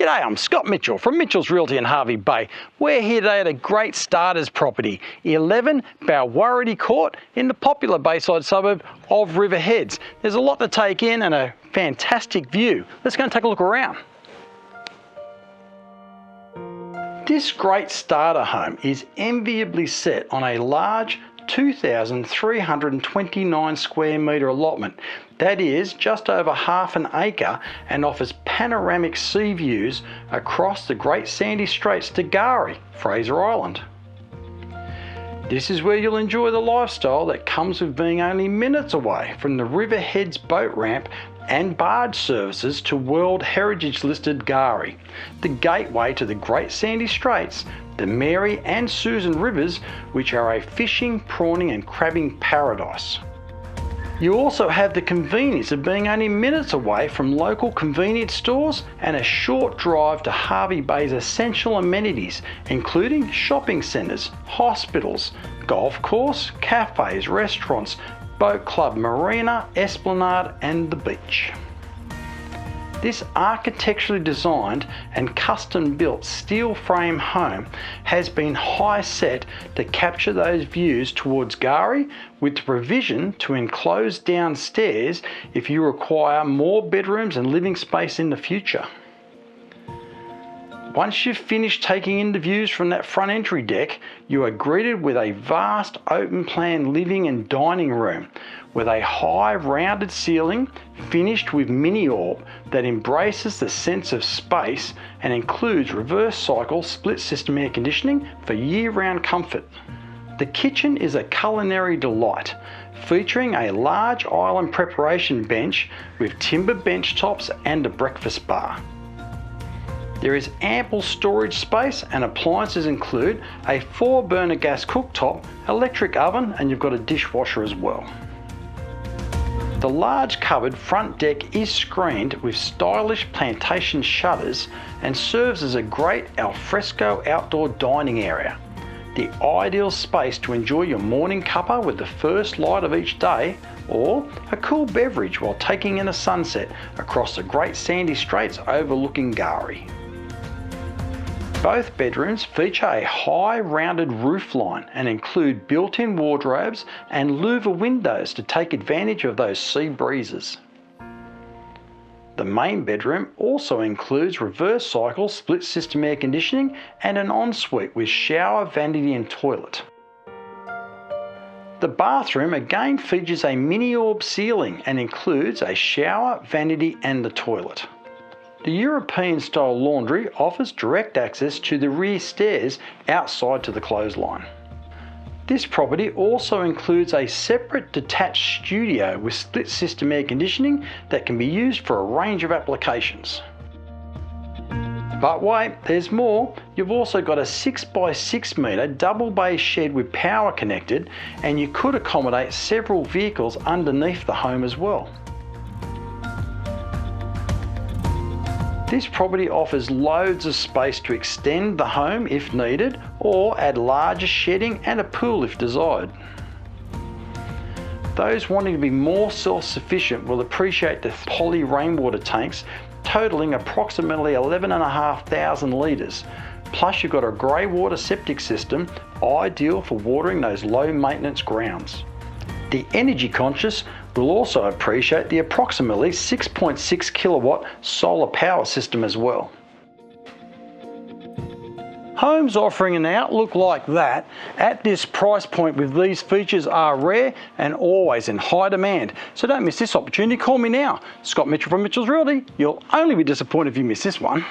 G'day, I'm Scott Mitchell from Mitchell's Realty in Hervey Bay. We're here today at a great starters property, 11 Balwarity Court in the popular Bayside suburb of River Heads. There's a lot to take in and a fantastic view. Let's go and take a look around. This great starter home is enviably set on a large 2,329 square metre allotment. That is just over half an acre and offers panoramic sea views across the Great Sandy Straits to K'gari, Fraser Island. This is where you'll enjoy the lifestyle that comes with being only minutes away from the River Heads boat ramp and barge services to World Heritage listed K'gari, the gateway to the Great Sandy Straits, the Mary and Susan rivers, which are a fishing, prawning and crabbing paradise. You also have the convenience of being only minutes away from local convenience stores and a short drive to Hervey Bay's essential amenities, including shopping centres, hospitals, golf course, cafes, restaurants, boat club, marina, esplanade and the beach. This architecturally designed and custom built steel frame home has been high set to capture those views towards K'gari, with the provision to enclose downstairs if you require more bedrooms and living space in the future. Once you've finished taking in the views from that front entry deck, you are greeted with a vast open plan living and dining room with a high rounded ceiling finished with mini orb that embraces the sense of space and includes reverse cycle split system air conditioning for year-round comfort. The kitchen is a culinary delight, featuring a large island preparation bench with timber bench tops and a breakfast bar. There is ample storage space and appliances include a 4-burner gas cooktop, electric oven and you've got a dishwasher as well. The large covered front deck is screened with stylish plantation shutters and serves as a great alfresco outdoor dining area. The ideal space to enjoy your morning cuppa with the first light of each day, or a cool beverage while taking in a sunset across the Great Sandy Straits overlooking K'gari. Both bedrooms feature a high rounded roofline and include built-in wardrobes and louver windows to take advantage of those sea breezes. The main bedroom also includes reverse cycle split system air conditioning and an ensuite with shower, vanity and toilet. The bathroom again features a mini orb ceiling and includes a shower, vanity and the toilet. The European style laundry offers direct access to the rear stairs outside to the clothesline. This property also includes a separate detached studio with split system air conditioning that can be used for a range of applications. But wait, there's more. You've also got a 6x6 metre double bay shed with power connected, and you could accommodate several vehicles underneath the home as well. This property offers loads of space to extend the home if needed or add larger shedding and a pool if desired. Those wanting to be more self-sufficient will appreciate the poly rainwater tanks totalling approximately 11,500 litres. Plus you've got a grey water septic system ideal for watering those low maintenance grounds. The energy conscious will also appreciate the approximately 6.6 kilowatt solar power system as well. Homes offering an outlook like that at this price point with these features are rare and always in high demand. So don't miss this opportunity. Call me now. Scott Mitchell from Mitchell's Realty. You'll only be disappointed if you miss this one.